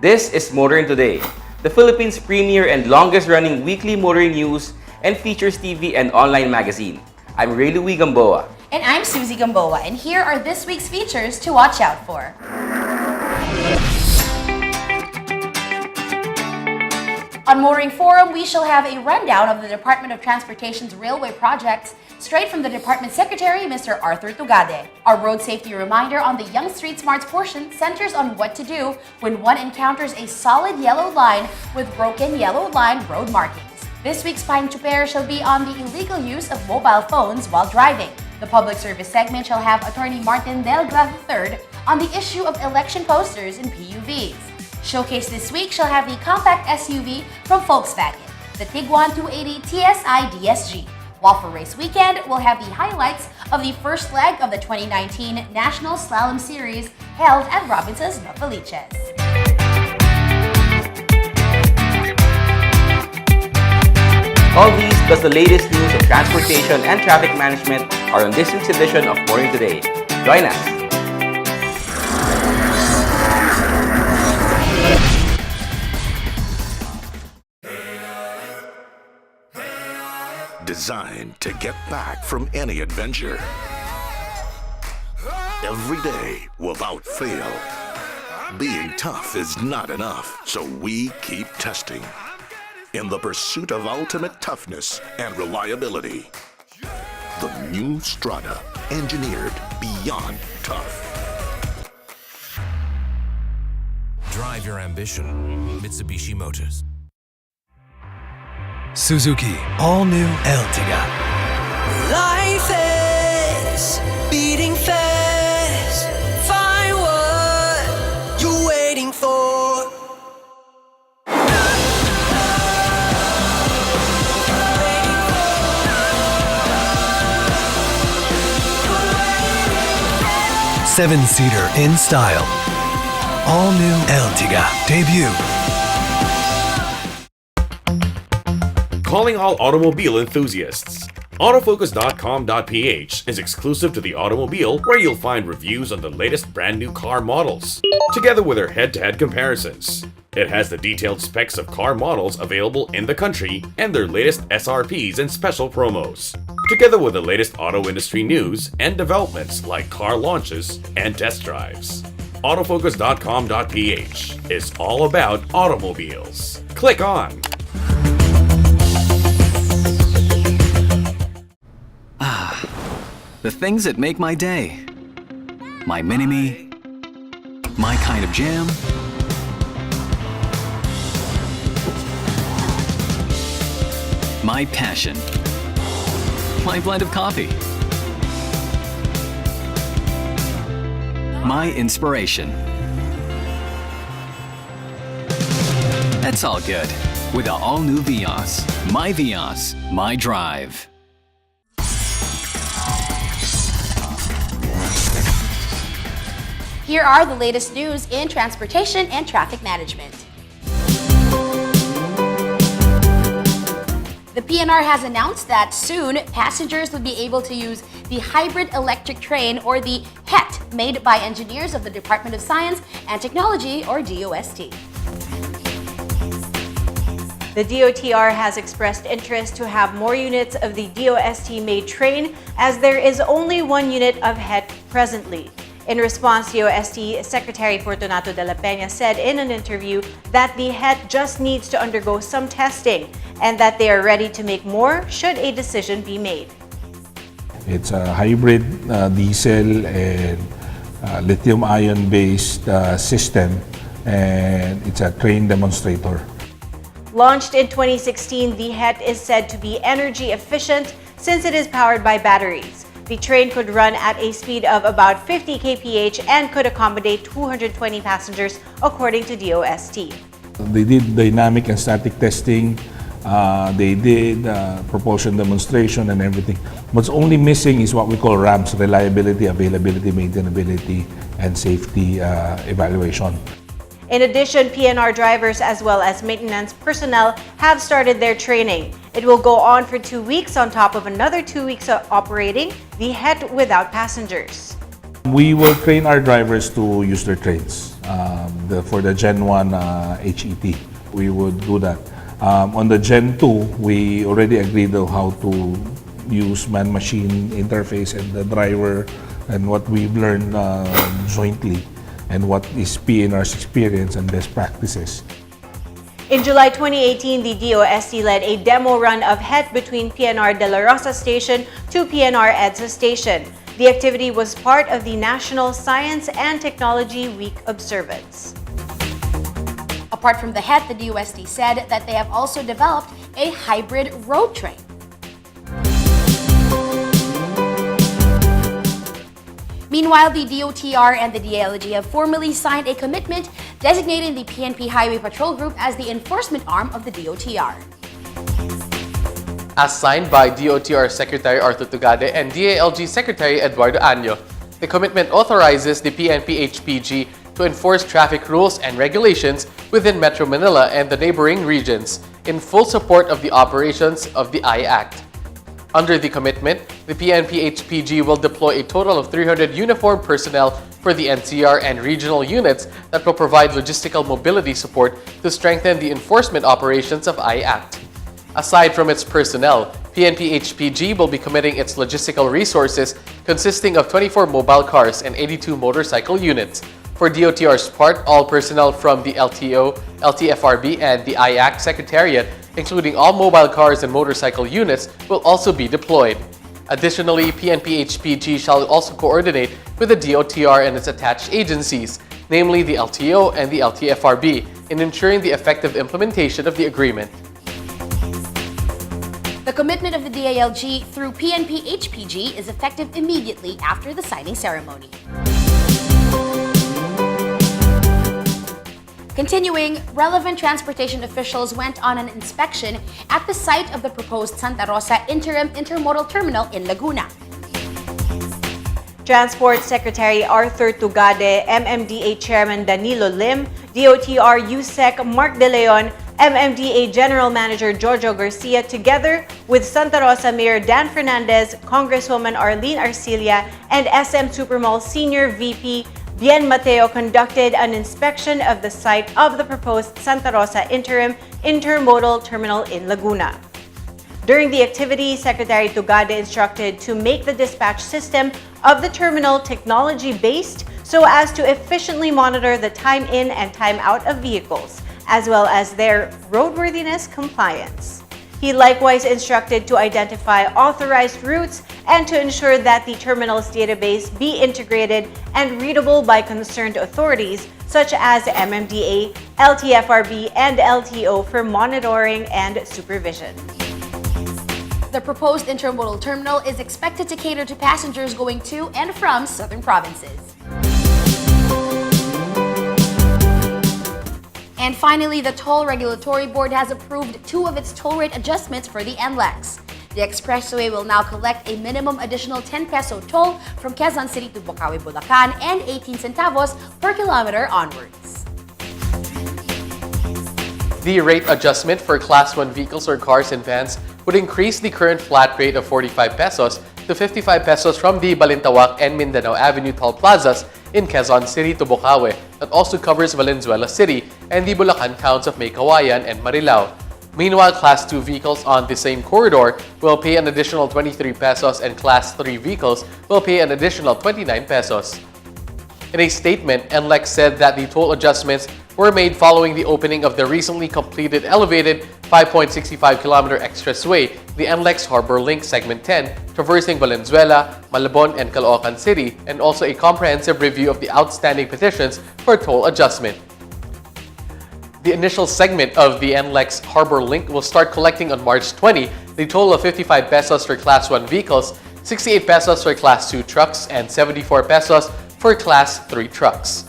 This is Motoring Today, the Philippines' premier and longest-running weekly motoring news and features TV and online magazine. I'm Ray Louie Gamboa. And I'm Susie Gamboa, and here are this week's features to watch out for. On Motoring Forum, we shall have a rundown of the Department of Transportation's railway projects straight from the Department Secretary, Mr. Arthur Tugade. Our road safety reminder on the Young Street Smarts portion centers on what to do when one encounters a solid yellow line with broken yellow line road markings. This week's Pine Chuper shall be on the illegal use of mobile phones while driving. The public service segment shall have Attorney Martin Delgra III on the issue of election posters and PUVs. Showcase this week shall have the compact SUV from Volkswagen, the Tiguan 280 TSI DSG. While for race weekend, we'll have the highlights of the first leg of the 2019 National Slalom Series held at Robinson's Novaliches. All these plus the latest news of transportation and traffic management are on this week's edition of Motoring Today. Join us! Designed to get back from any adventure. Every day without fail. Being tough is not enough, so we keep testing. In the pursuit of ultimate toughness and reliability. The new Strada, engineered beyond tough. Drive your ambition, Mitsubishi Motors. Suzuki all-new Ertiga. Life is beating fast. Find what you're waiting for. Seven-seater in style. All-new Ertiga debut. Calling all automobile enthusiasts. Autofocus.com.ph is exclusive to the automobile, where you'll find reviews on the latest brand new car models, together with their head-to-head comparisons. It has the detailed specs of car models available in the country and their latest SRPs and special promos, together with the latest auto industry news and developments like car launches and test drives. Autofocus.com.ph is all about automobiles. Click on. The things that make my day. My mini-me, my kind of jam, my passion, my blend of coffee, my inspiration. That's all good with the all-new Vios. My Vios, my drive. Here are the latest news in transportation and traffic management. The PNR has announced that soon passengers will be able to use the hybrid electric train, or the HET, made by engineers of the Department of Science and Technology, or DOST. The DOTR has expressed interest to have more units of the DOST-made train, as there is only one unit of HET presently. In response, DOST Secretary Fortunato de la Peña said in an interview that the HET just needs to undergo some testing and that they are ready to make more should a decision be made. It's a hybrid diesel and lithium-ion based system, and it's a train demonstrator. Launched in 2016, the HET is said to be energy efficient since it is powered by batteries. The train could run at a speed of about 50 kph and could accommodate 220 passengers, according to DOST. They did dynamic and static testing. They did propulsion demonstration and everything. What's only missing is what we call RAMS, reliability, availability, maintainability, and safety evaluation. In addition, PNR drivers as well as maintenance personnel have started their training. It will go on for 2 weeks on top of another 2 weeks of operating the HET without passengers. We will train our drivers to use their trains. For the Gen 1 HET, we would do that. On the Gen 2, we already agreed on how to use man-machine interface and the driver and what we've learned jointly and what is PNR's experience and best practices. In July 2018, the DOST led a demo run of HET between PNR De La Rosa Station to PNR EDSA Station. The activity was part of the National Science and Technology Week observance. Apart from the HET, the DOST said that they have also developed a hybrid road train. Meanwhile, the DOTR and the DILG have formally signed a commitment designating the PNP Highway Patrol Group as the enforcement arm of the DOTR. As signed by DOTR Secretary Arthur Tugade and DILG Secretary Eduardo Año, the commitment authorizes the PNP-HPG to enforce traffic rules and regulations within Metro Manila and the neighboring regions in full support of the operations of the I-Act. Under the commitment, the PNP-HPG will deploy a total of 300 uniformed personnel for the NCR and regional units that will provide logistical mobility support to strengthen the enforcement operations of I-Act. Aside from its personnel, PNP-HPG will be committing its logistical resources consisting of 24 mobile cars and 82 motorcycle units. For DOTR's part, all personnel from the LTO, LTFRB, and the I-Act Secretariat, including all mobile cars and motorcycle units, will also be deployed. Additionally, PNP-HPG shall also coordinate with the DOTR and its attached agencies, namely the LTO and the LTFRB, in ensuring the effective implementation of the agreement. The commitment of the DILG through PNP-HPG is effective immediately after the signing ceremony. Continuing, relevant transportation officials went on an inspection at the site of the proposed Santa Rosa Interim Intermodal Terminal in Laguna. Transport Secretary Arthur Tugade, MMDA Chairman Danilo Lim, DOTR USEC Mark De Leon, MMDA General Manager Jojo Garcia, together with Santa Rosa Mayor Dan Fernandez, Congresswoman Arlene Arcilla, and SM Supermall Senior VP Bien Mateo conducted an inspection of the site of the proposed Santa Rosa Interim Intermodal Terminal in Laguna. During the activity, Secretary Tugade instructed to make the dispatch system of the terminal technology-based so as to efficiently monitor the time in and time out of vehicles, as well as their roadworthiness compliance. He likewise instructed to identify authorized routes and to ensure that the terminal's database be integrated and readable by concerned authorities such as MMDA, LTFRB, and LTO for monitoring and supervision. The proposed intermodal terminal is expected to cater to passengers going to and from southern provinces. And finally, the Toll Regulatory Board has approved 2 of its toll rate adjustments for the NLEX. The expressway will now collect a minimum additional 10 peso toll from Quezon City to Bocaue, Bulacan, and 18 centavos per kilometer onwards. The rate adjustment for Class 1 vehicles or cars and vans would increase the current flat rate of 45 pesos to 55 pesos from the Balintawak and Mindanao Avenue toll plazas in Quezon City to Bocaue that also covers Valenzuela City and the Bulacan towns of Maykawayan and Marilao. Meanwhile, Class 2 vehicles on the same corridor will pay an additional 23 pesos and Class 3 vehicles will pay an additional 29 pesos. In a statement, NLEX said that the toll adjustments were made following the opening of the recently completed elevated 5.65-kilometer expressway, the NLEX Harbor Link Segment 10, traversing Valenzuela, Malabon, and Caloocan City, and also a comprehensive review of the outstanding petitions for toll adjustment. The initial segment of the NLEX Harbor Link will start collecting on March 20 the toll of 55 pesos for Class 1 vehicles, 68 pesos for Class 2 trucks and 74 pesos for Class 3 trucks.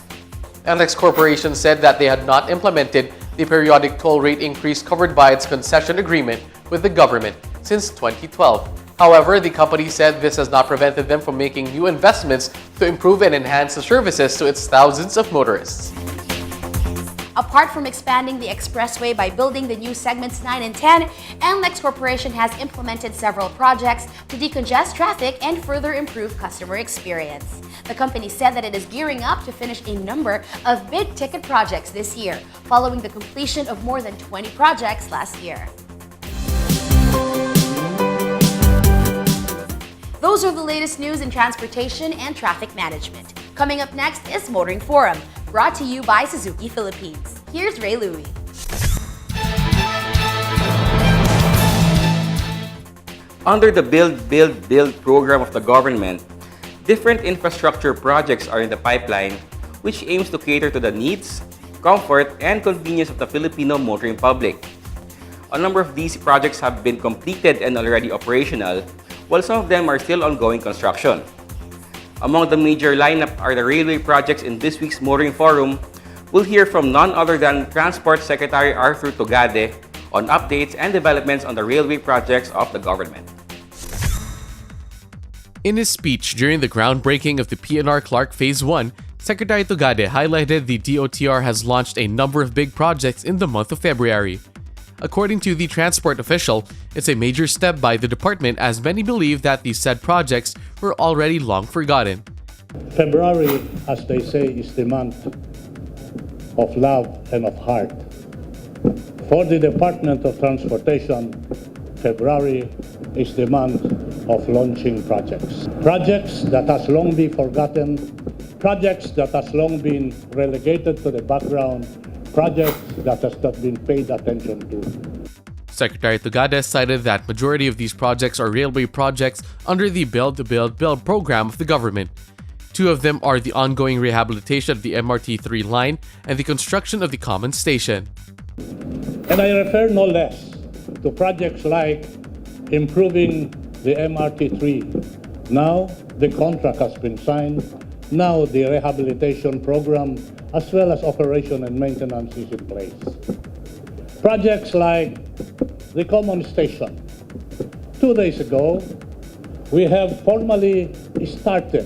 NLEX Corporation said that they had not implemented the periodic toll rate increase covered by its concession agreement with the government since 2012. However, the company said this has not prevented them from making new investments to improve and enhance the services to its thousands of motorists. Apart from expanding the expressway by building the new segments 9 and 10, NLEX Corporation has implemented several projects to decongest traffic and further improve customer experience. The company said that it is gearing up to finish a number of big-ticket projects this year, following the completion of more than 20 projects last year. Those are the latest news in transportation and traffic management. Coming up next is Motoring Forum, brought to you by Suzuki Philippines. Here's Ray Louie. Under the Build program of the government, different infrastructure projects are in the pipeline, which aims to cater to the needs, comfort, and convenience of the Filipino motoring public. A number of these projects have been completed and already operational, while some of them are still ongoing construction. Among the major lineup are the railway projects in this week's Motoring Forum. We'll hear from none other than Transport Secretary Arthur Tugade on updates and developments on the railway projects of the government. In his speech during the groundbreaking of the PNR Clark Phase 1, Secretary Tugade highlighted the DOTR has launched a number of big projects in the month of February. According to the transport official, it's a major step by the department as many believe that these said projects were already long forgotten. February, as they say, is the month of love and of heart. For the Department of Transportation, February is the month of launching projects. Projects that has long been forgotten, projects that has long been relegated to the background, projects that has not been paid attention to. Secretary Tugade cited that majority of these projects are railway projects under the Build program of the government. Two of them are the ongoing rehabilitation of the MRT3 line and the construction of the common station. And I refer no less to projects like improving the MRT3. Now the contract has been signed. Now the rehabilitation program as well as operation and maintenance is in place. Projects like the common station. 2 days ago, we have formally started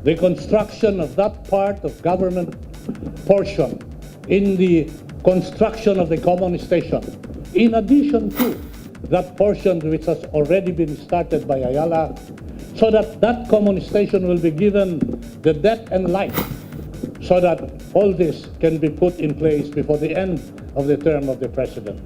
the construction of that part of government portion in the construction of the common station. In addition to that portion which has already been started by Ayala, so that that common station will be given the depth and life, so that all this can be put in place before the end of the term of the President.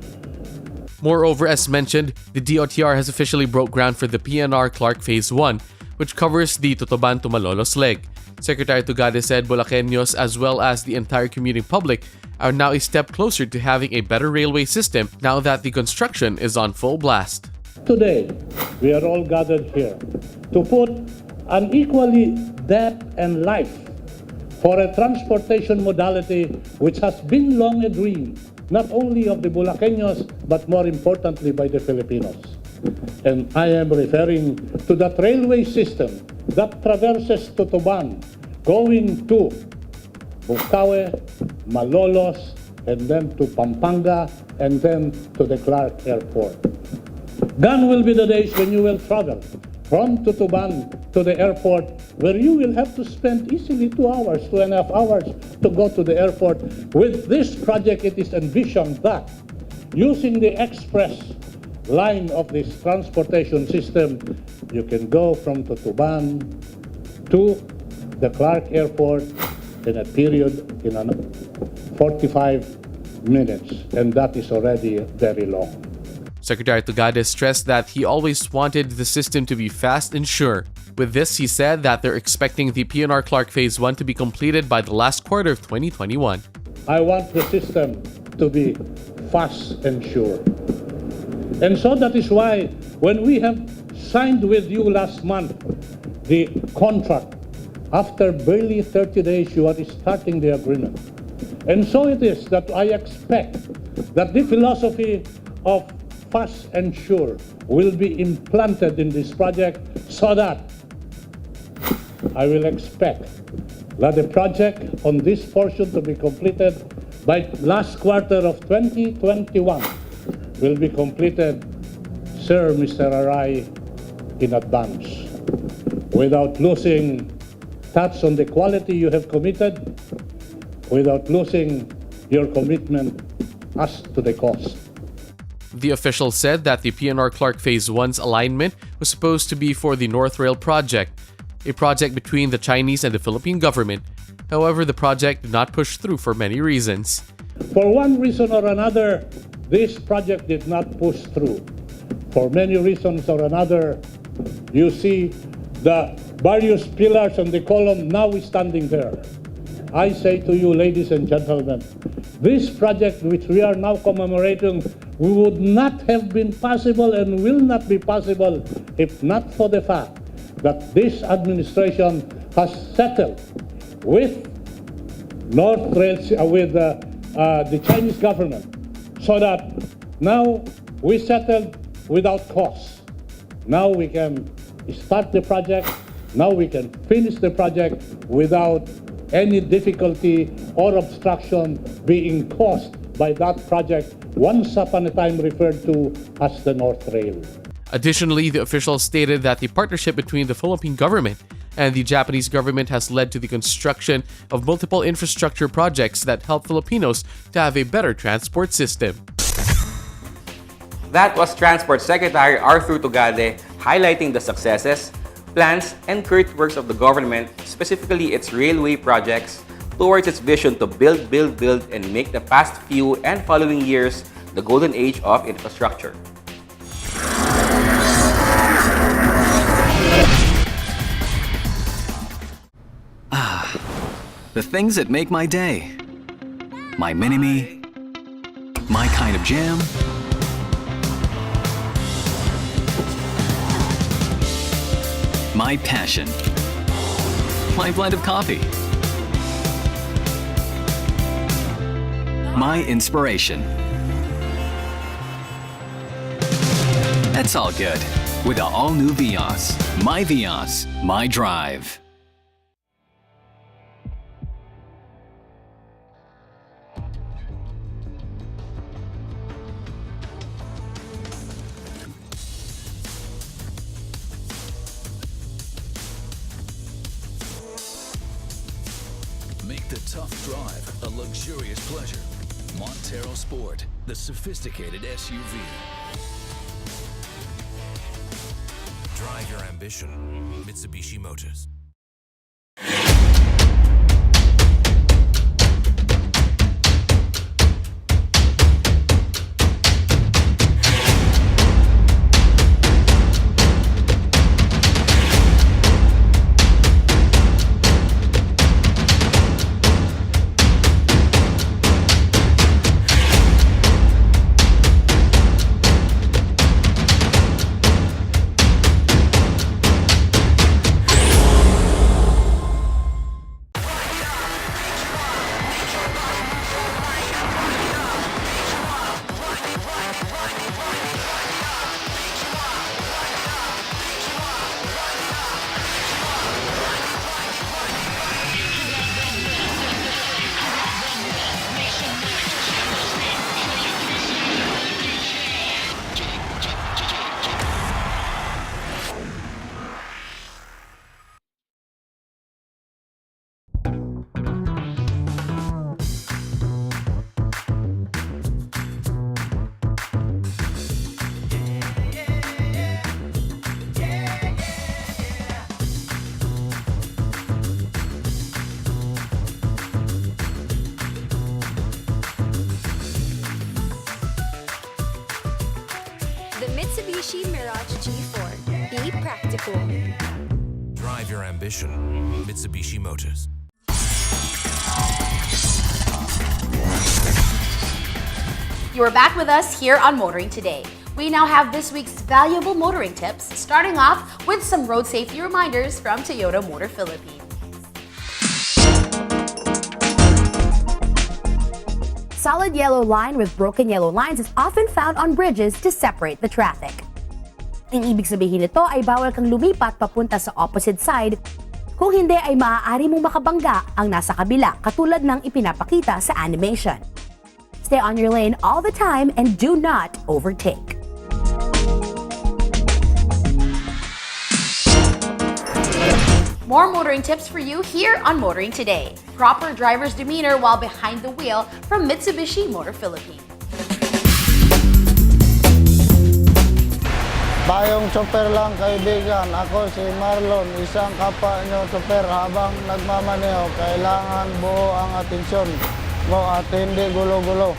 Moreover, as mentioned, the DOTR has officially broke ground for the PNR Clark Phase 1, which covers the Tutuban to Malolos leg. Secretary Tugade said Bulaqueños as well as the entire commuting public are now a step closer to having a better railway system now that the construction is on full blast. Today, we are all gathered here to put an equally depth and life for a transportation modality which has been long a dream, not only of the Bulaqueños, but more importantly by the Filipinos. And I am referring to that railway system that traverses Tutuban, going to Bukawe, Malolos, and then to Pampanga, and then to the Clark Airport. Gone will be the days when you will travel from Tutuban to the airport, where you will have to spend easily 2 hours, 2.5 hours to go to the airport. With this project, it is envisioned that using the express line of this transportation system, you can go from Tutuban to the Clark Airport in a period in 45 minutes, and that is already very long. Secretary Tugade stressed that he always wanted the system to be fast and sure. With this, he said that they're expecting the PNR Clark Phase 1 to be completed by the last quarter of 2021. I want the system to be fast and sure. And so that is why when we have signed with you last month the contract, after barely 30 days you are starting the agreement. And so it is that I expect that the philosophy of fast and sure will be implanted in this project so that I will expect that the project on this portion to be completed by last quarter of 2021 will be completed, Sir Mr. Aray, in advance, without losing touch on the quality you have committed, without losing your commitment as to the cost. The official said that the PNR Clark Phase 1's alignment was supposed to be for the North Rail project, a project between the Chinese and the Philippine government. However, the project did not push through for many reasons. For one reason or another, this project did not push through. For many reasons or another, you see the various pillars and the column now is standing there. I say to you, ladies and gentlemen, this project which we are now commemorating would not have been possible and will not be possible if not for the fact that this administration has settled with North Rail, with the Chinese government, so that now we settled without cost. Now we can start the project, now we can finish the project without any difficulty or obstruction being caused by that project once upon a time referred to as the North Rail. Additionally, the official stated that the partnership between the Philippine government and the Japanese government has led to the construction of multiple infrastructure projects that help Filipinos to have a better transport system. That was Transport Secretary Arthur Tugade highlighting the successes, plans, and current works of the government, specifically its railway projects, towards its vision to build, and make the past few and following years the golden age of infrastructure. The things that make my day. My mini-me. My kind of jam. My passion. My blend of coffee. My inspiration. That's all good with the all-new Vios. My Vios, my drive. Make the tough drive a luxurious pleasure. Montero Sport, the sophisticated SUV. Drive your ambition. Mitsubishi Motors. The Mitsubishi Mirage G4. Be practical. Drive your ambition. Mitsubishi Motors. You are back with us here on Motoring Today. We now have this week's valuable motoring tips, starting off with some road safety reminders from Toyota Motor Philippines. solid yellow line with broken yellow lines is often found on bridges to separate the traffic. Ang ibig sabihin nito ay bawal kang lumipat papunta sa opposite side. Kung hindi ay maaari mong makabangga ang nasa kabila katulad ng ipinapakita sa animation. Stay on your lane all the time and do not overtake. More motoring tips for you here on Motoring Today. Proper driver's demeanor while behind the wheel from Mitsubishi Motor Philippines. Bayong chopper lang kaibigan, ako si Marlon, isang kapwa nyo chopper. Habang nagmamaneho, kailangan buo ang atensyon mo at hindi gulo-gulo.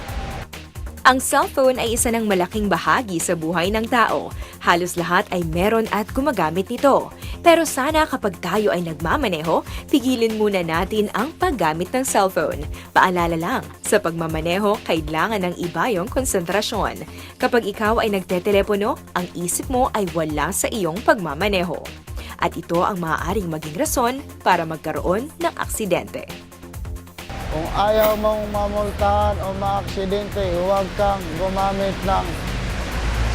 Ang cellphone ay isa ng malaking bahagi sa buhay ng tao. Halos lahat ay meron at gumagamit nito. Pero sana kapag tayo ay nagmamaneho, pigilin muna natin ang paggamit ng cellphone. Paalala lang, sa pagmamaneho, kailangan ng iba yung konsentrasyon. Kapag ikaw ay nagtetelepono, ang isip mo ay wala sa iyong pagmamaneho. At ito ang maaaring maging rason para magkaroon ng aksidente. Kung ayaw mong mamultahan o maaksidente, huwag kang gumamit ng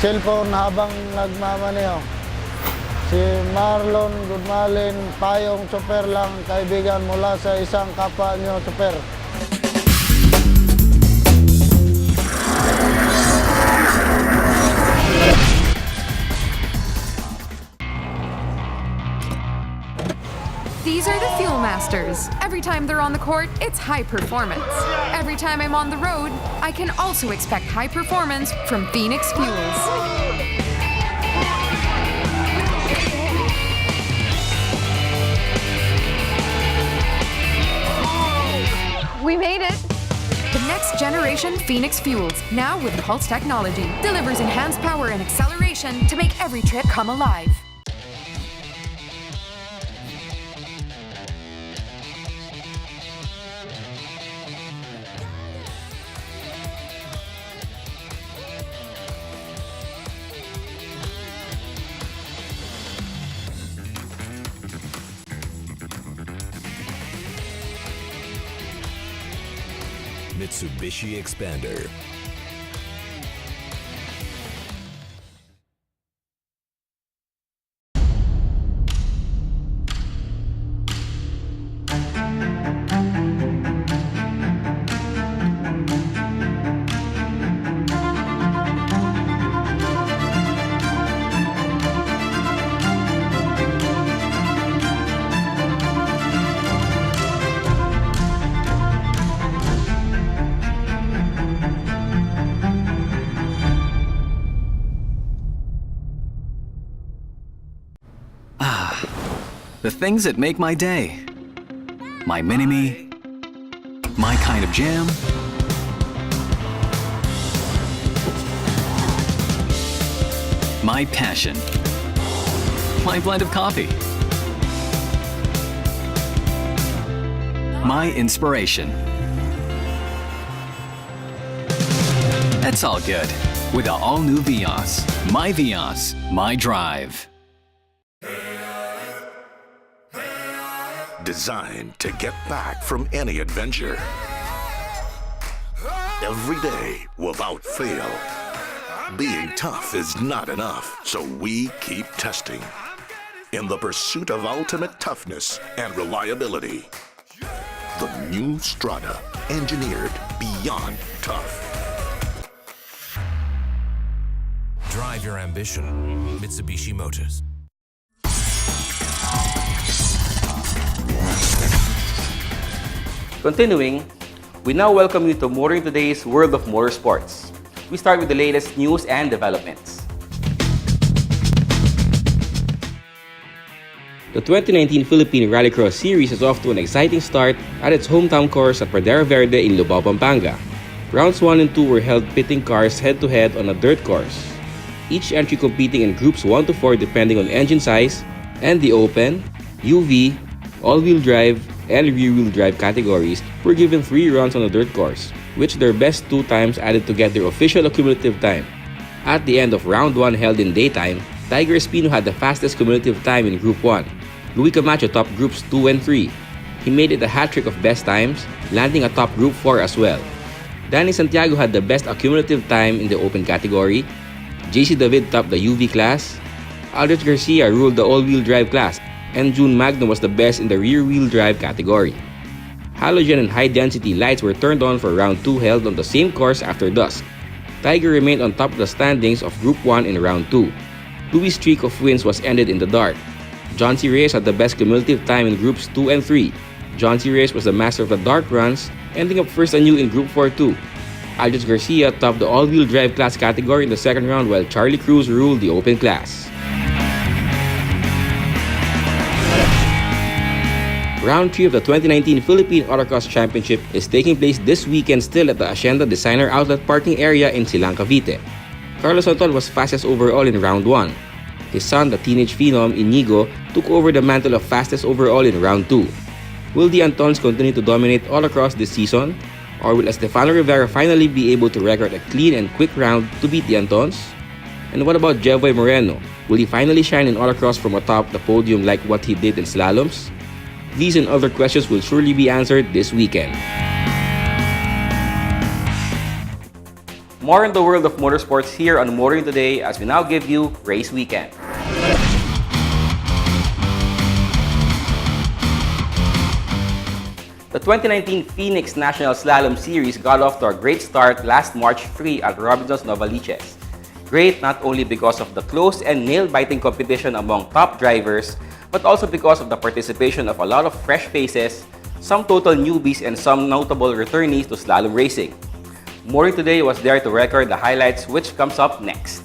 cellphone habang nagmamaneho. Si Marlon Gudmalin, payong chopper lang kaibigan mula sa isang kapwa nyo chopper. These are the Fuel Masters. Every time they're on the court, it's high performance. Every time I'm on the road, I can also expect high performance from Phoenix Fuels. We made it! The next generation Phoenix Fuels, now with Pulse technology, delivers enhanced power and acceleration to make every trip come alive. Mitsubishi Expander. The things that make my day. My mini-me. My kind of jam. My passion. My blend of coffee. My inspiration. That's all good with the all-new Vios. My Vios, my drive. Designed to get back from any adventure. Every day without fail. Being tough is not enough, so we keep testing. In the pursuit of ultimate toughness and reliability. The new Strada, engineered beyond tough. Drive your ambition. Mitsubishi Motors. Continuing, we now welcome you to Motoring Today's World of Motorsports. We start with the latest news and developments. The 2019 Philippine Rallycross Series is off to an exciting start at its hometown course at Pradera Verde in Lubao, Pampanga. Rounds 1 and 2 were held pitting cars head-to-head on a dirt course. Each entry competing in groups 1 to 4 depending on engine size, and the open, UV, all-wheel drive, and rear-wheel drive categories were given 3 runs on the dirt course, which their best 2 times added to get their official accumulative time. At the end of round 1 held in daytime, Tiger Espino had the fastest cumulative time in Group 1. Luis Camacho topped Groups 2 and 3. He made it a hat-trick of best times, landing atop Group 4 as well. Danny Santiago had the best accumulative time in the open category. JC David topped the UV class. Aldrich Garcia ruled the all-wheel drive class, and June Magno was the best in the rear-wheel drive category. Halogen and high-density lights were turned on for round 2 held on the same course after dusk. Tiger remained on top of the standings of Group 1 in round 2. Louis' streak of wins was ended in the dark. John C. Reyes had the best cumulative time in Groups 2 and 3. John C. Reyes was the master of the dark runs, ending up first anew in Group 4 too. Aldrich Garcia topped the all-wheel drive class category in the second round while Charlie Cruz ruled the open class. Round 3 of the 2019 Philippine Autocross Championship is taking place this weekend still at the Hacienda Designer Outlet parking area in Silang, Cavite. Carlos Anton was fastest overall in round 1. His son, the teenage phenom Inigo, took over the mantle of fastest overall in round 2. Will the Antons continue to dominate autocross this season? Or will Estefano Rivera finally be able to record a clean and quick round to beat the Antons? And what about Jevoy Moreno? Will he finally shine in autocross from atop the podium like what he did in slaloms? These and other questions will surely be answered this weekend. More in the world of motorsports here on Motoring Today as we now give you Race Weekend. The 2019 Phoenix National Slalom Series got off to a great start last March 3 at Robinson's Novaliches. Great not only because of the close and nail-biting competition among top drivers, but also because of the participation of a lot of fresh faces, some total newbies, and some notable returnees to slalom racing. Motoring Today was there to record the highlights, which comes up next.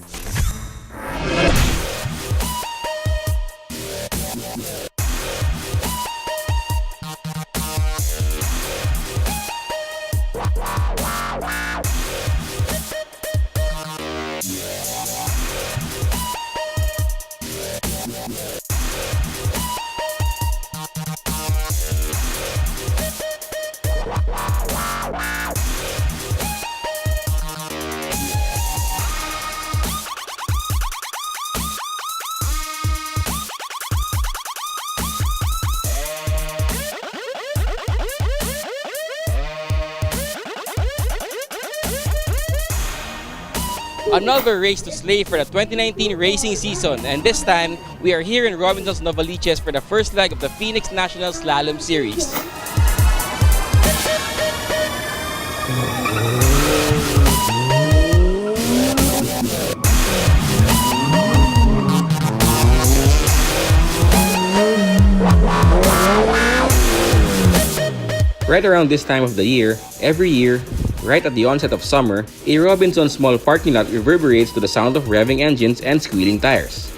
Another race to slay for the 2019 racing season, and this time we are here in Robinson's Novaliches for the first leg of the Phoenix National Slalom Series. Right around this time of the year, every year, right at the onset of summer, a Robinson small parking lot reverberates to the sound of revving engines and squealing tires.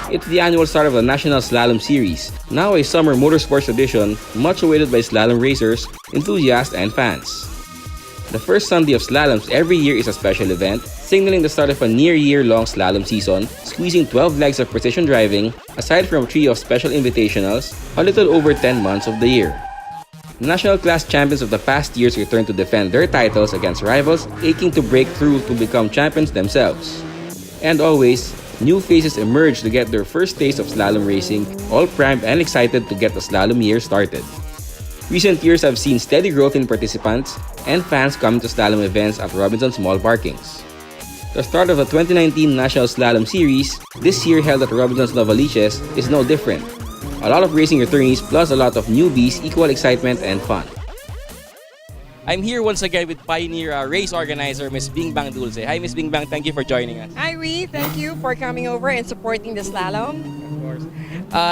It's the annual start of the National Slalom Series, now a summer motorsports tradition much awaited by slalom racers, enthusiasts, and fans. The first Sunday of slaloms every year is a special event, signaling the start of a near-year-long slalom season, squeezing 12 legs of precision driving, aside from a trio of special invitationals, a little over 10 months of the year. National class champions of the past years return to defend their titles against rivals aching to break through to become champions themselves. And always, new faces emerge to get their first taste of slalom racing, all primed and excited to get the slalom year started. Recent years have seen steady growth in participants and fans coming to slalom events at Robinson Small Parkings. The start of the 2019 National Slalom Series, this year held at Robinson's Novaliches, is no different. A lot of racing returnees plus a lot of newbies equal excitement and fun. I'm here once again with Pioneer race organizer Ms. Bingbang Dulce. Hi Ms. Bingbang, thank you for joining us. Hi Ree, thank you for coming over and supporting the slalom. Of course.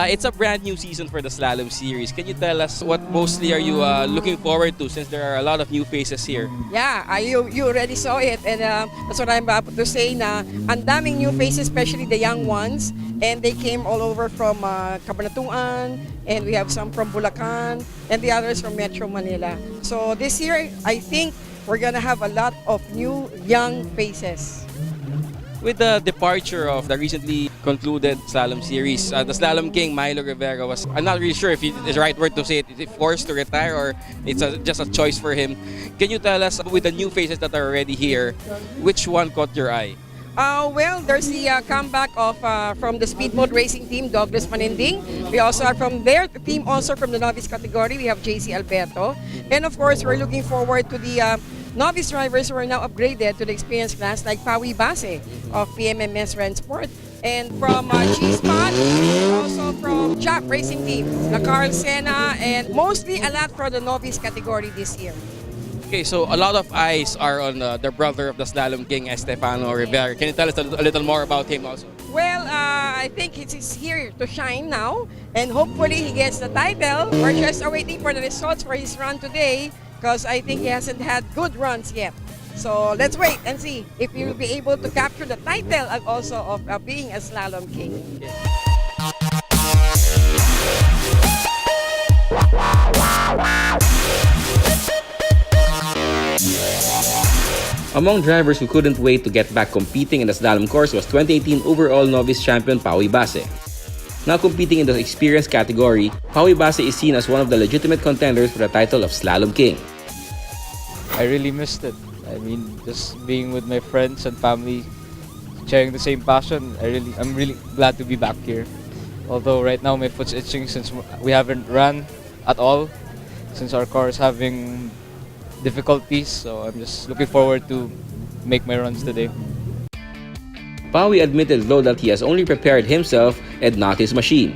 It's a brand new season for the slalom series. Can you tell us what mostly are you looking forward to since there are a lot of new faces here? Yeah, you already saw it, and that's what I'm about to say na ang daming new faces, especially the young ones, and they came all over from Cabanatuan, and we have some from Bulacan, and the others from Metro Manila. So this year, I think we're gonna have a lot of new young faces. With the departure of the recently concluded slalom series, the slalom king Milo Rivera was, I'm not really sure if it's the right word to say it, is it forced to retire or it's just a choice for him. Can you tell us, with the new faces that are already here, which one caught your eye? Well, there's the comeback of from the speedboat racing team, Douglas Maninding. We also have from their team, also from the novice category, we have JC Alberto. And of course, we're looking forward to the novice drivers who are now upgraded to the experience class, like Pawi Base of PMMS Rensport. And from G-Spot, also from Jap Racing Team, the Carl Sena, and mostly a lot for the novice category this year. Okay, so a lot of eyes are on the brother of the Slalom King, Estefano Rivera. Can you tell us a little more about him also? Well, I think he's here to shine now, and hopefully he gets the title. We're just awaiting for the results for his run today, because I think he hasn't had good runs yet. So let's wait and see if he will be able to capture the title and also of being a Slalom King. Among drivers who couldn't wait to get back competing in the slalom course was 2018 overall novice champion Pawi Base. Now competing in the experience category, Pawi Base is seen as one of the legitimate contenders for the title of Slalom King. I really missed it. I mean, just being with my friends and family, sharing the same passion, I'm really glad to be back here. Although right now my foot's itching since we haven't run at all, since our car is having difficulties, so I'm just looking forward to make my runs today. Pawi admitted though that he has only prepared himself and not his machine.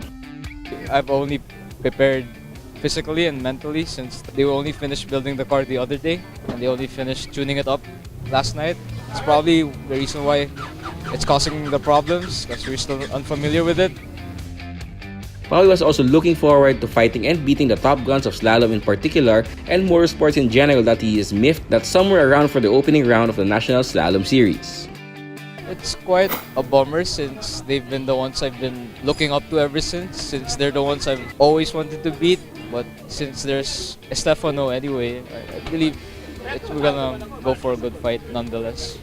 I've only prepared physically and mentally since they only finished building the car the other day and they only finished tuning it up last night. It's probably the reason why it's causing the problems because we're still unfamiliar with it. Pawi was also looking forward to fighting and beating the top guns of slalom in particular and motorsports in general that he is miffed that somewhere around for the opening round of the National Slalom Series. It's quite a bummer since they've been the ones I've been looking up to ever since they're the ones I've always wanted to beat. But since there's Estefano anyway, I believe we're gonna go for a good fight nonetheless.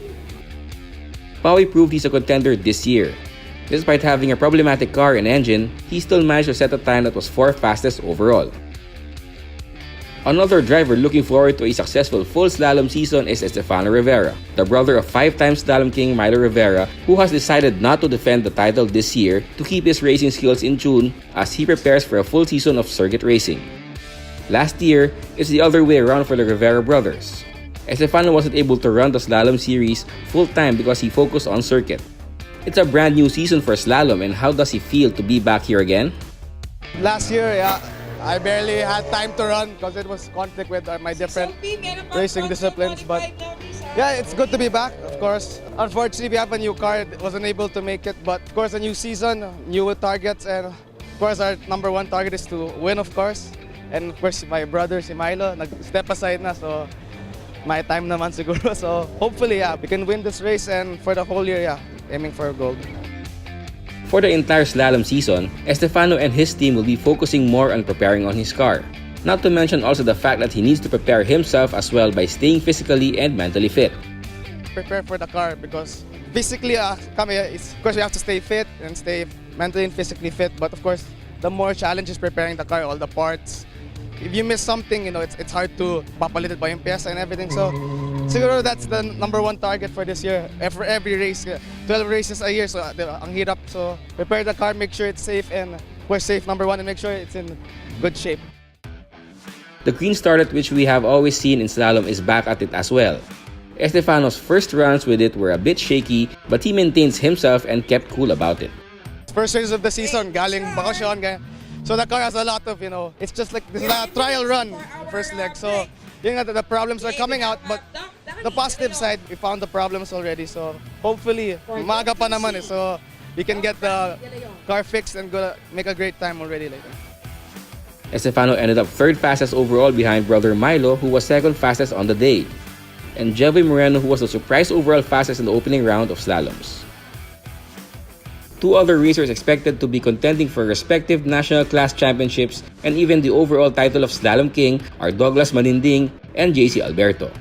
Pawi proved he's a contender this year. Despite having a problematic car and engine, he still managed to set a time that was 4th fastest overall. Another driver looking forward to a successful full slalom season is Estefano Rivera, the brother of 5-time Slalom King Milo Rivera, who has decided not to defend the title this year to keep his racing skills in tune as he prepares for a full season of circuit racing. Last year, it's the other way around for the Rivera brothers. Estefano wasn't able to run the slalom series full-time because he focused on circuit. It's a brand new season for slalom, and how does he feel to be back here again? Last year, I barely had time to run because it was conflict with my different racing disciplines. But yeah, it's good to be back, of course. Unfortunately, we have a new car, wasn't able to make it. But of course, a new season, new targets, and of course, our number one target is to win, of course. And of course, my brother, si Milo, nag-step aside na, so my time naman siguro. So hopefully, we can win this race, and for the whole year, aiming for a gold. For the entire slalom season, Estefano and his team will be focusing more on preparing on his car. Not to mention also the fact that he needs to prepare himself as well by staying physically and mentally fit. Prepare for the car because physically, of course we have to stay fit and stay mentally and physically fit. But of course, the more challenge is preparing the car, all the parts. If you miss something, it's hard to papalit it by yung pyesa and everything. So siguro that's the number one target for this year. For every race, 12 races a year, so ang hirap. So prepare the car, make sure it's safe, and we're safe number one, and make sure it's in good shape. The green start which we have always seen in slalom is back at it as well. Estefano's first runs with it were a bit shaky, but he maintains himself and kept cool about it. First race of the season, galing bakasyon, ganyan. So the car has a lot of, it's just like this is a trial run, first leg. So the problems are coming out, but the positive side, we found the problems already. So hopefully, maaga pa naman so we can get the car fixed and go make a great time already later. Estefano ended up 3rd fastest overall behind brother Milo, who was 2nd fastest on the day, and Jelvi Moreno, who was the surprise overall fastest in the opening round of slaloms. 2 other racers expected to be contending for respective national class championships and even the overall title of Slalom King are Douglas Maninding and JC Alberto.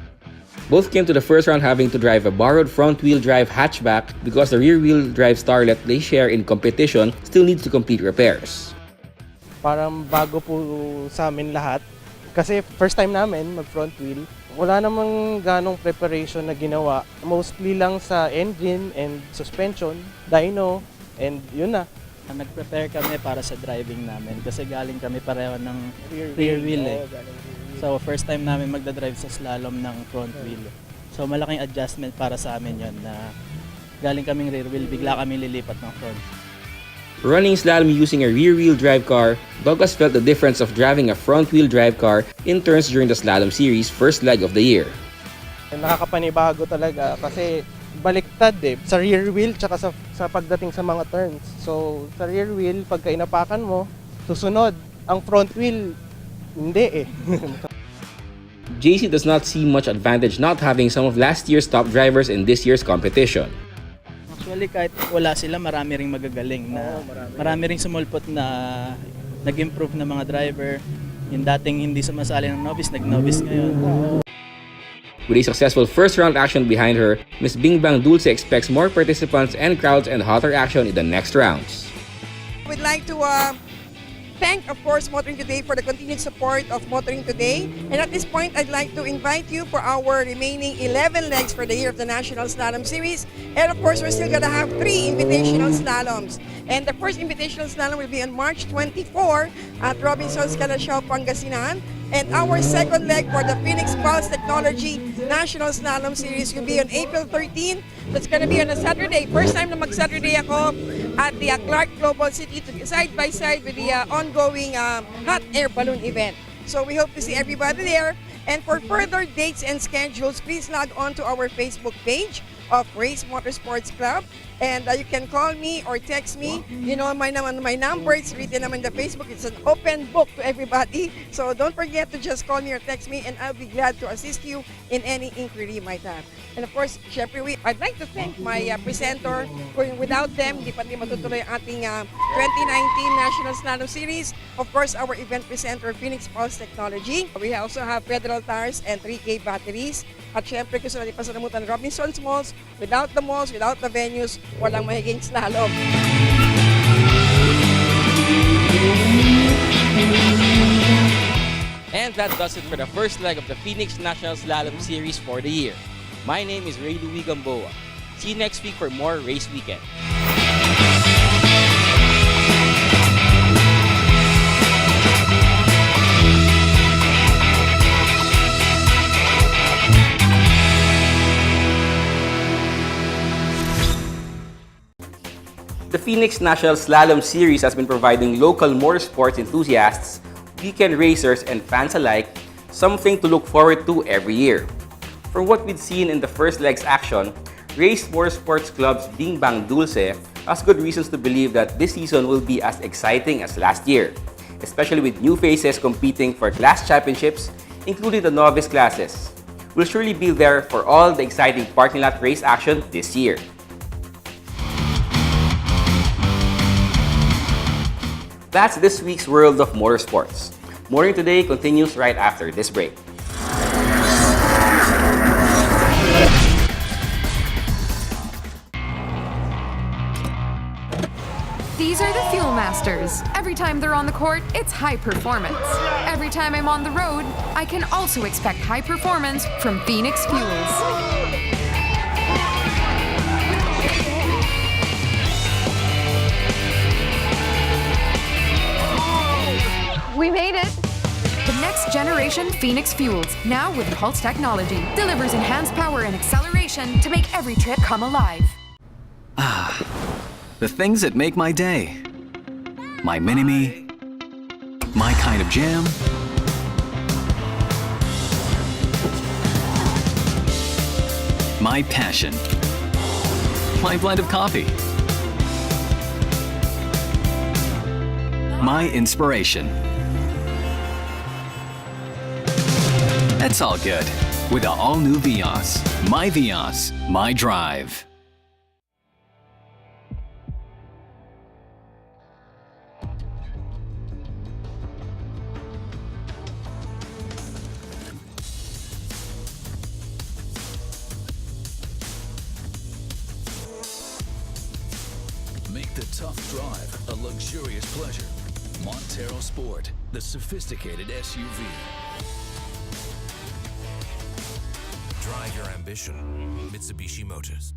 Both came to the first round having to drive a borrowed front-wheel drive hatchback because the rear-wheel drive starlet they share in competition still needs to complete repairs. Parang bago po sa amin lahat Kasi first time namin mag-front wheel. Wala namang ganong preparation na ginawa. Mostly lang sa engine and suspension, dyno, and yun na. Nag-prepare kami para sa driving namin kasi galing kami pareho ng rear wheel eh. So first time namin magdadrive sa slalom ng front wheel. So malaking adjustment para sa amin yon na galing kaming rear wheel, bigla kaming lilipat ng front. Running slalom using a rear-wheel drive car, Douglas felt the difference of driving a front-wheel drive car in turns during the slalom series' first leg of the year. Nakakapanibago talaga kasi baliktad eh, sa rear wheel tsaka sa pagdating sa mga turns. So sa rear wheel, pagka inapakan mo, susunod. Ang front wheel, hindi eh. JC does not see much advantage not having some of last year's top drivers in this year's competition. Actually, kahit wala sila, marami ring magagaling na marami ring sumulpot na nag-improve na mga driver. Yung dating hindi sumasali ng novice, nag-novice ngayon. With a successful first-round action behind her, Ms. Bingbang Dulce expects more participants and crowds and hotter action in the next rounds. We'd like to thank, of course, Motoring Today for the continued support of Motoring Today. And at this point, I'd like to invite you for our remaining 11 legs for the year of the National Slalom Series. And of course, we're still going to have 3 invitational slaloms. And the first invitational slalom will be on March 24 at Robinson's Calasiao, Pangasinan. And our second leg for the Phoenix Pulse Technology National Slalom Series will be on April 13. That's going to be on a Saturday. First time na mag-Saturday ako at the Clark Global City side by side with the ongoing hot air balloon event. So we hope to see everybody there. And for further dates and schedules, please log on to our Facebook page of Race Motorsports Club. And you can call me or text me. You know, my number is written on the Facebook. It's an open book to everybody. So don't forget to just call me or text me and I'll be glad to assist you in any inquiry you might have. And of course, syempre, I'd like to thank my presenter. Without them, di pa matutuloy ang ating 2019 National Slalom Series. Of course, our event presenter, Phoenix Pulse Technology. We also have Federal Tires and 3K batteries. At syempre, gusto natin pasalamutan Robinson's Malls. Without the malls, without the venues, walang mahiging slalom. And that does it for the first leg of the Phoenix National Slalom Series for the year. My name is Ray Louis Gamboa. See you next week for more Race Weekend. The Phoenix National Slalom Series has been providing local motorsports enthusiasts, weekend racers, and fans alike something to look forward to every year. From what we've seen in the first leg's action, Race Motorsports Club's Bingbang Dulce has good reasons to believe that this season will be as exciting as last year, especially with new faces competing for class championships, including the novice classes. We'll surely be there for all the exciting parking lot race action this year. That's this week's World of Motorsports. Motoring Today continues right after this break. These are the Fuel Masters. Every time they're on the court, it's high performance. Every time I'm on the road, I can also expect high performance from Phoenix Fuels. We made it! The next generation Phoenix Fuels, now with Pulse technology, delivers enhanced power and acceleration to make every trip come alive. The things that make my day. My mini-me. My kind of jam. My passion. My blend of coffee. My inspiration. That's all good with the all-new Vios. My Vios, my drive. Make the tough drive a luxurious pleasure. Montero Sport, the sophisticated SUV. Drive your ambition. Mitsubishi Motors.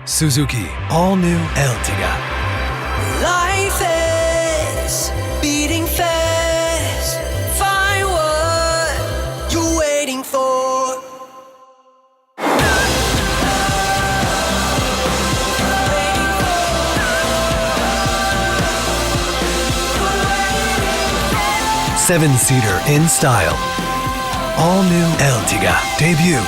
Suzuki all-new Ertiga. Life is beating fast. Find what you're waiting for. Seven-seater in style. All-new Ertiga debut.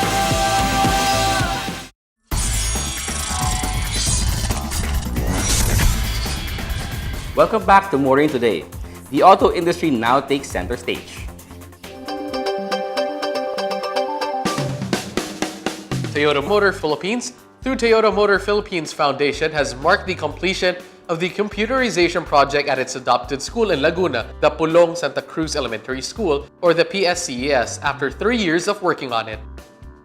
Welcome back to Motoring Today. The auto industry now takes center stage. Toyota Motor Philippines, through Toyota Motor Philippines Foundation, has marked the completion of the computerization project at its adopted school in Laguna, the Pulong Santa Cruz Elementary School, or the PSCES, after 3 years of working on it.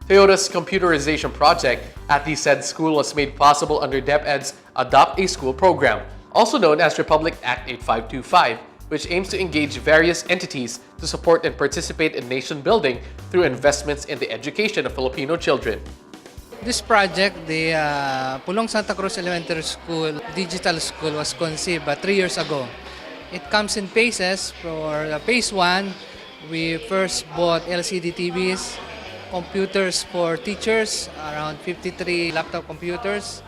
Toyota's computerization project at the said school was made possible under DepEd's Adopt a School program, also known as Republic Act 8525, which aims to engage various entities to support and participate in nation building through investments in the education of Filipino children. This project, the Pulong Santa Cruz Elementary School Digital School, was conceived 3 years ago. It comes in phases. For phase 1, we first bought LCD TVs, computers for teachers, around 53 laptop computers,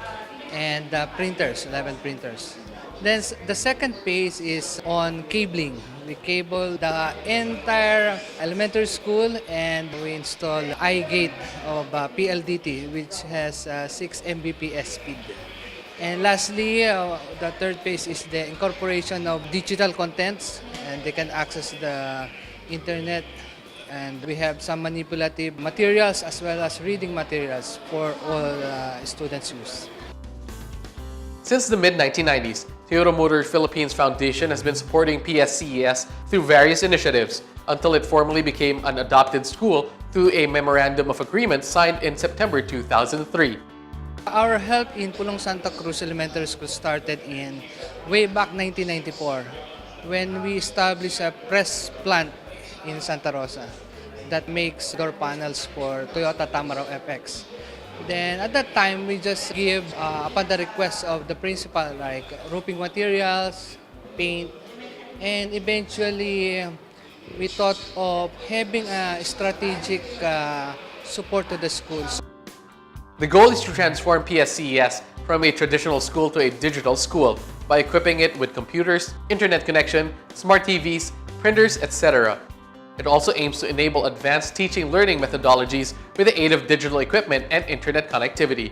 and printers, 11 printers. Then the second phase is on cabling. We cable the entire elementary school and we install iGate of PLDT, which has 6 Mbps speed. And lastly, the third phase is the incorporation of digital contents, and they can access the internet. And we have some manipulative materials as well as reading materials for all students' use. Since the mid-1990s, Toyota Motor Philippines Foundation has been supporting PSCES through various initiatives until it formally became an adopted school through a Memorandum of Agreement signed in September 2003. Our help in Pulong Santa Cruz Elementary School started in way back 1994 when we established a press plant in Santa Rosa that makes door panels for Toyota Tamaraw FX. Then at that time, we just give, upon the request of the principal, like roofing materials, paint, and eventually we thought of having a strategic support to the schools. The goal is to transform PSCES from a traditional school to a digital school by equipping it with computers, internet connection, smart TVs, printers, etc. It also aims to enable advanced teaching-learning methodologies with the aid of digital equipment and internet connectivity.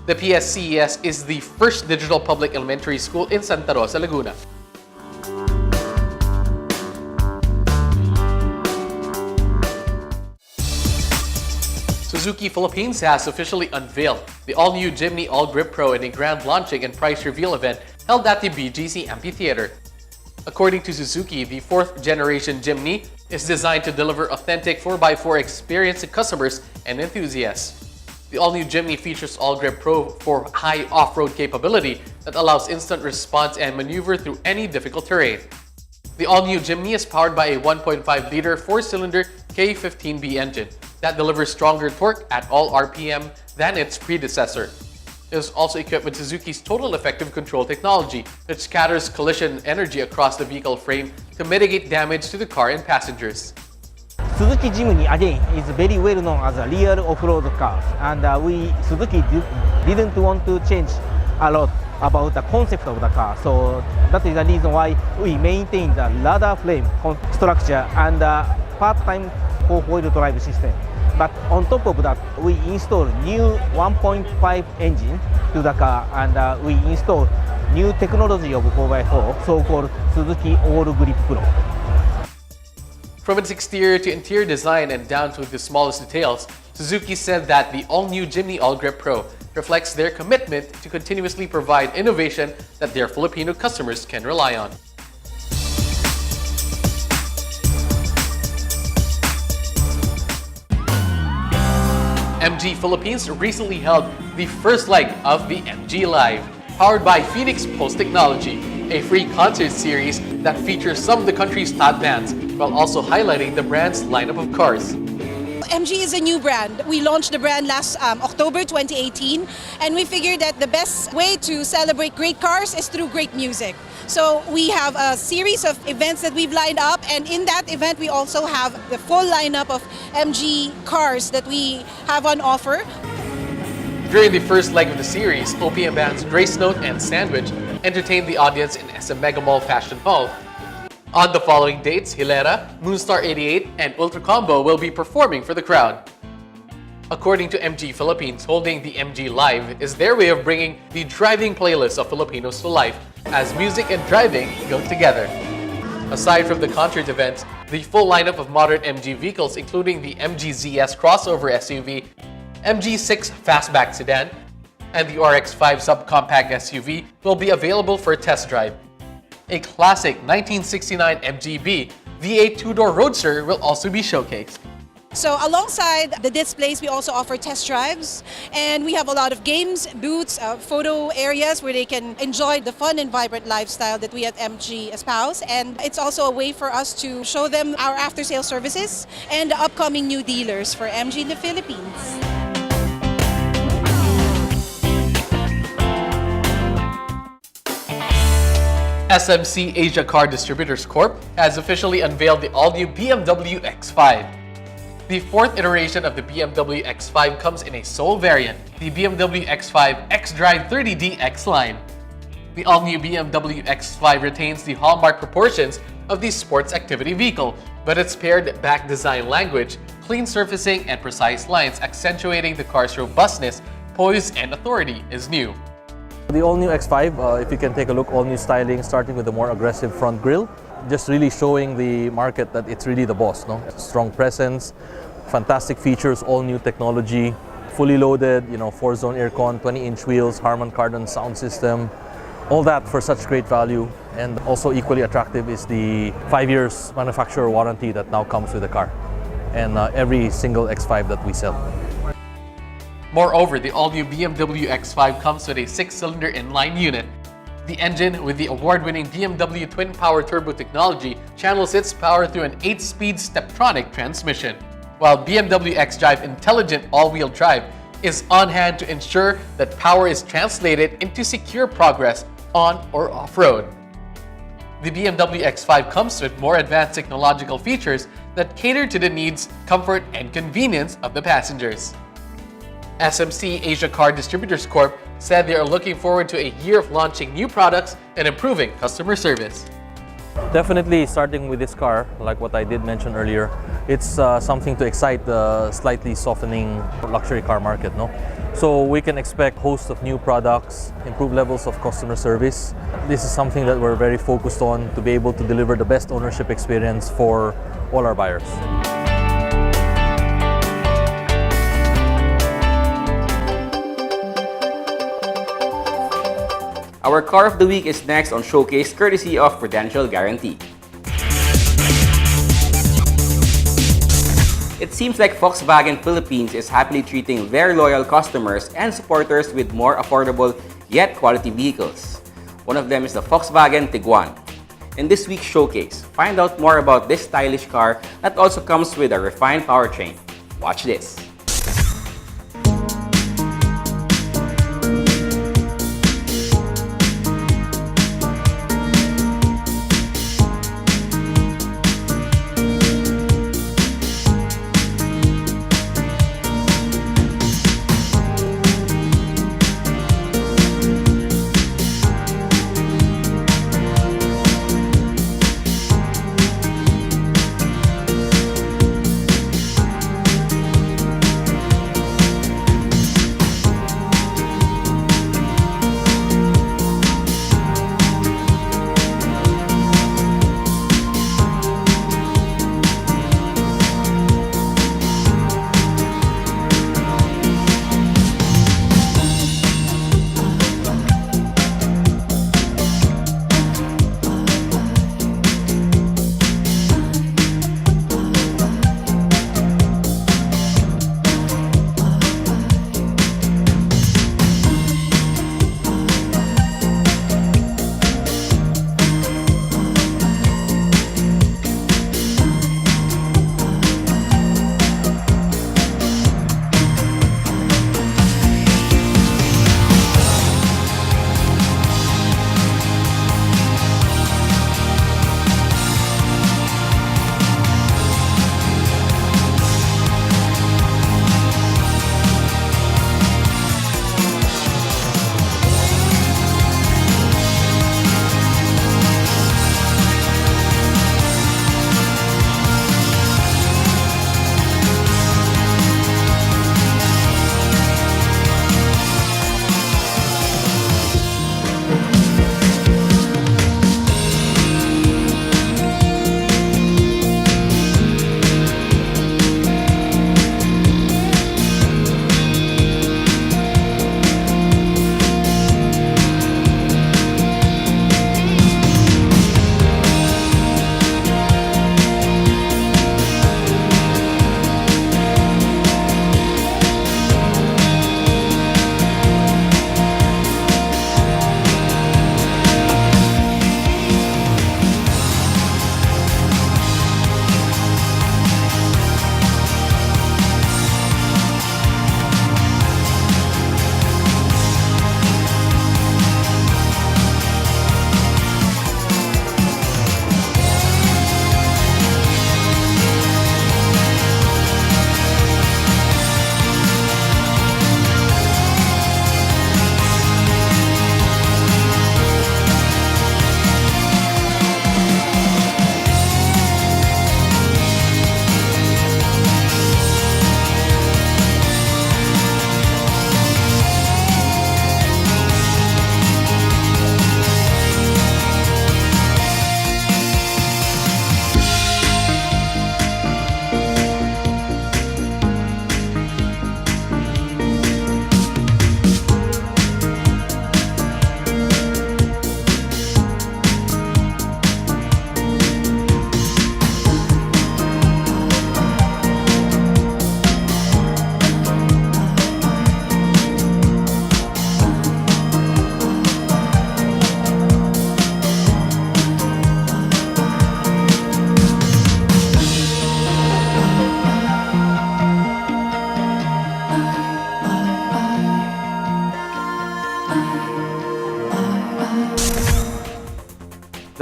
The PSCES is the first digital public elementary school in Santa Rosa, Laguna. Suzuki Philippines has officially unveiled the all-new Jimny All-Grip Pro in a grand launching and price reveal event held at the BGC Amphitheater. According to Suzuki, the 4th generation Jimny is designed to deliver authentic 4x4 experience to customers and enthusiasts. The all-new Jimny features All-Grip Pro for high off-road capability that allows instant response and maneuver through any difficult terrain. The all-new Jimny is powered by a 1.5-liter 4-cylinder K15B engine that delivers stronger torque at all RPM than its predecessor. It is also equipped with Suzuki's Total Effective Control technology, which scatters collision energy across the vehicle frame to mitigate damage to the car and passengers. Suzuki Jimny again is very well known as a real off-road car, and Suzuki didn't want to change a lot about the concept of the car. So that is the reason why we maintain the ladder frame structure and part-time four-wheel drive system. But on top of that, we install new 1.5 engine to the car, and we install new technology of 4x4, so-called Suzuki All Grip Pro. From its exterior to interior design and down to the smallest details, Suzuki said that the all-new Jimny All Grip Pro reflects their commitment to continuously provide innovation that their Filipino customers can rely on. MG Philippines recently held the first leg of the MG Live, powered by Phoenix Post Technology, a free concert series that features some of the country's top bands while also highlighting the brand's lineup of cars. MG is a new brand. We launched the brand last October 2018, and we figured that the best way to celebrate great cars is through great music. So we have a series of events that we've lined up, and in that event we also have the full lineup of MG cars that we have on offer. During the first leg of the series, OPM bands Grace Note and Sandwich entertained the audience in SM Mega Mall Fashion Hall. On the following dates, Hilera, Moonstar 88, and Ultra Combo will be performing for the crowd. According to MG Philippines, holding the MG Live is their way of bringing the driving playlist of Filipinos to life, as music and driving go together. Aside from the concert events, the full lineup of modern MG vehicles, including the MG ZS crossover SUV, MG6 fastback sedan, and the RX-5 subcompact SUV will be available for a test drive. A classic 1969 MGB V8 two-door Roadster will also be showcased. So alongside the displays, we also offer test drives, and we have a lot of games, booths, photo areas where they can enjoy the fun and vibrant lifestyle that we at MG espouse. And it's also a way for us to show them our after-sale services and the upcoming new dealers for MG in the Philippines. SMC Asia Car Distributors Corp has officially unveiled the all-new BMW X5. The fourth iteration of the BMW X5 comes in a sole variant, the BMW X5 xDrive 30D X line. The all-new BMW X5 retains the hallmark proportions of the sports activity vehicle, but its pared-back design language, clean surfacing, and precise lines accentuating the car's robustness, poise, and authority is new. The all-new X5, if you can take a look, all-new styling, starting with the more aggressive front grille, just really showing the market that it's really the boss, no? Strong presence, fantastic features, all-new technology, fully loaded, 4-zone aircon, 20-inch wheels, Harman Kardon sound system, all that for such great value. And also equally attractive is the 5 years manufacturer warranty that now comes with the car, and every single X5 that we sell. Moreover, the all-new BMW X5 comes with a 6-cylinder inline unit. The engine, with the award-winning BMW twin-power turbo technology, channels its power through an 8-speed Steptronic transmission, while BMW xDrive intelligent all-wheel drive is on hand to ensure that power is translated into secure progress on or off-road. The BMW X5 comes with more advanced technological features that cater to the needs, comfort, and convenience of the passengers. SMC Asia Car Distributors Corp said they are looking forward to a year of launching new products and improving customer service. Definitely starting with this car, like what I did mention earlier, it's something to excite the slightly softening luxury car market, no? So we can expect a host of new products, improved levels of customer service. This is something that we're very focused on to be able to deliver the best ownership experience for all our buyers. Our Car of the Week is next on Showcase, courtesy of Prudential Guarantee. It seems like Volkswagen Philippines is happily treating their loyal customers and supporters with more affordable yet quality vehicles. One of them is the Volkswagen Tiguan. In this week's Showcase, find out more about this stylish car that also comes with a refined powertrain. Watch this.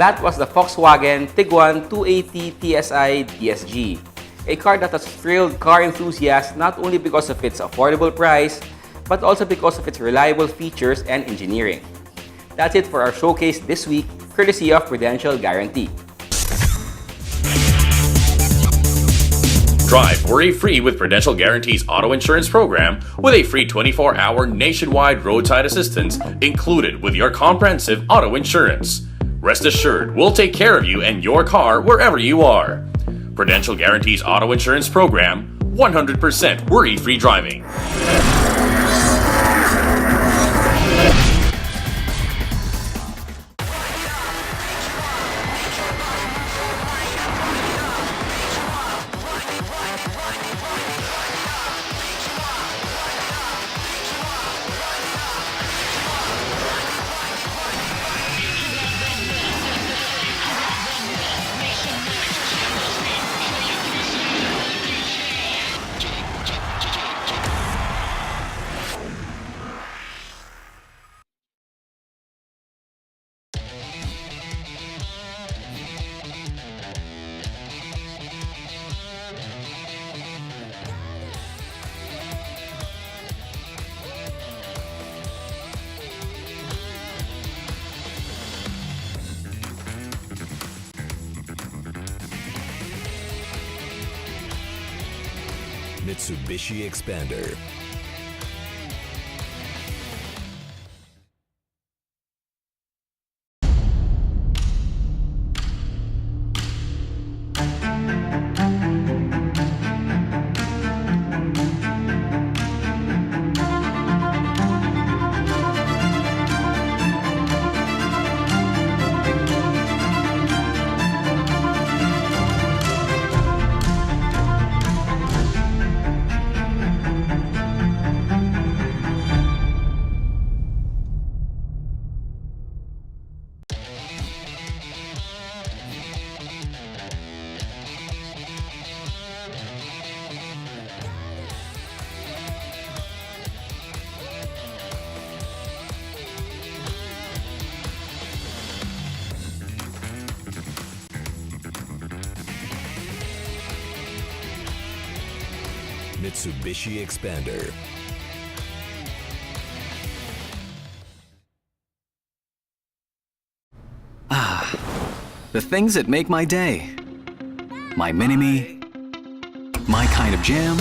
That was the Volkswagen Tiguan 280 TSI DSG, a car that has thrilled car enthusiasts not only because of its affordable price, but also because of its reliable features and engineering. That's it for our showcase this week, courtesy of Prudential Guarantee. Drive worry-free with Prudential Guarantee's auto insurance program with a free 24-hour nationwide roadside assistance included with your comprehensive auto insurance. Rest assured, we'll take care of you and your car wherever you are. Prudential Guarantee's auto insurance program, 100% worry-free driving. Mitsubishi Expander. Mitsubishi Expander. Ah, the things that make my day. My mini-me, my kind of jam,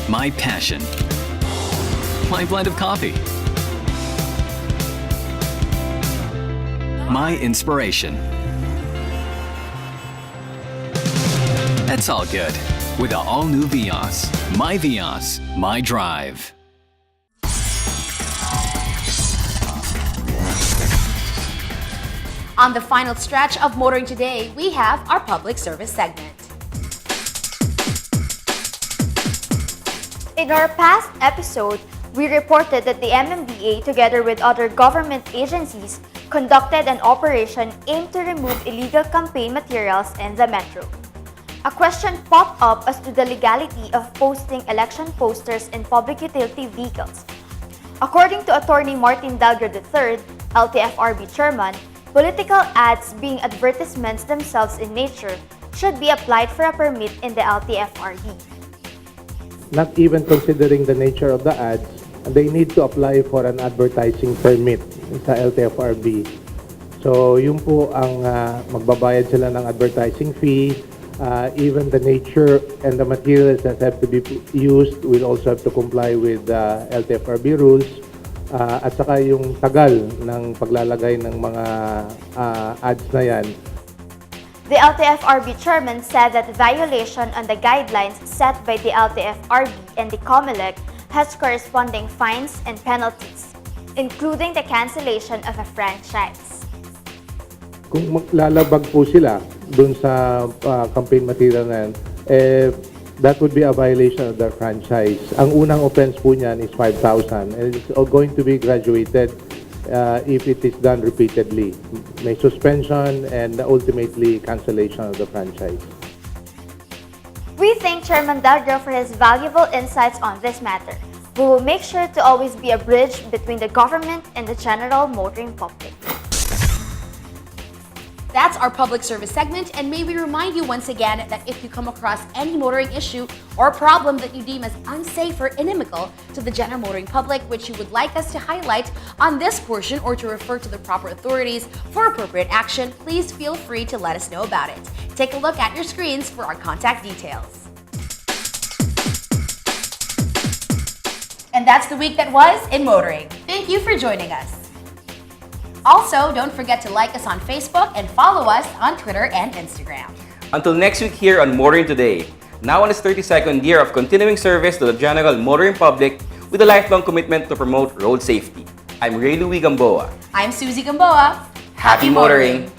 my passion, my blend of coffee, my inspiration. That's all good with the all-new Vios. My Vios, my drive. On the final stretch of Motoring Today, we have our public service segment. In our past episode, we reported that the MMDA, together with other government agencies, conducted an operation aimed to remove illegal campaign materials in the metro. A question popped up as to the legality of posting election posters in public utility vehicles. According to Attorney Martin Dalgro III, LTFRB chairman, political ads being advertisements themselves in nature should be applied for a permit in the LTFRB. Not even considering the nature of the ads, they need to apply for an advertising permit sa LTFRB. So yun po ang magbabayad sila ng advertising fee. Even the nature and the materials that have to be used will also have to comply with LTFRB rules. At saka yung tagal ng paglalagay ng mga ads na yan. The LTFRB chairman said that violation on the guidelines set by the LTFRB and the COMELEC has corresponding fines and penalties, including the cancellation of a franchise. Kung maglalabag po sila dun sa campaign material na yan, that would be a violation of their franchise. Ang unang offense po niyan is 5,000 and it's going to be graduated if it is done repeatedly. May suspension and ultimately cancellation of the franchise. We thank Chairman Dalgro for his valuable insights on this matter. We will make sure to always be a bridge between the government and the general motoring public. That's our public service segment, and may we remind you once again that if you come across any motoring issue or problem that you deem as unsafe or inimical to the general motoring public, which you would like us to highlight on this portion or to refer to the proper authorities for appropriate action, please feel free to let us know about it. Take a look at your screens for our contact details. And that's the week that was in motoring. Thank you for joining us. Also, don't forget to like us on Facebook and follow us on Twitter and Instagram. Until next week here on Motoring Today, now on its 32nd year of continuing service to the general motoring public with a lifelong commitment to promote road safety. I'm Ray Louie Gamboa. I'm Susie Gamboa. Happy motoring!